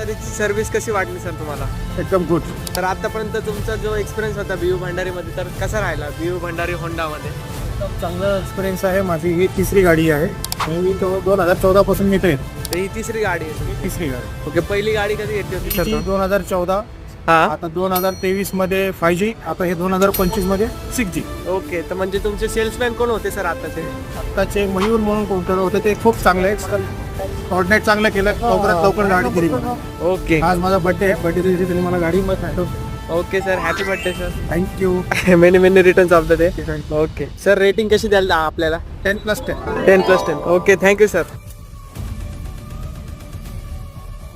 भंडारीची service कशी वाटली sir तुम्हाला? एकदम गुड. तर आतापर्यंत तुमचा जो एक्सपिरियन्स होता BU भंडारीमध्ये तर कसा राहिला BU भंडारी होंडामध्ये? एकदम चांगला एक्सपिरियन्स आहे. माझी ही तिसरी गाडी आहे. मी 2014 पासून येतोय. तर ही तिसरी गाडी आहे. तिसरी गाडी. ओके, पहिली गाडी कधी घेतली होती सर? 2014. हा. आता 2023 मध्ये 5G. आता हे 2025 मध्ये 6G. ओके, तर म्हणजे तुमचे सेल्समॅन कोण होते सर आताचे? आत्ताचे मयूर म्हणून कोणतं होते ते खूप चांगले आहेत. कोऑर्डिनेट चांगलं केलं. लवकरात लवकर गाडी दिली मला. ओके. आज माझा बर्थडे आहे. बर्थडे दिवशी त्यांनी मला गाडी मध्ये. Okay sir, happy birthday sir. Thank you. Many returns of the day. Okay sir, rating कशी द्याल आपल्याला? 10+10. 10+10. Okay, thank you sir.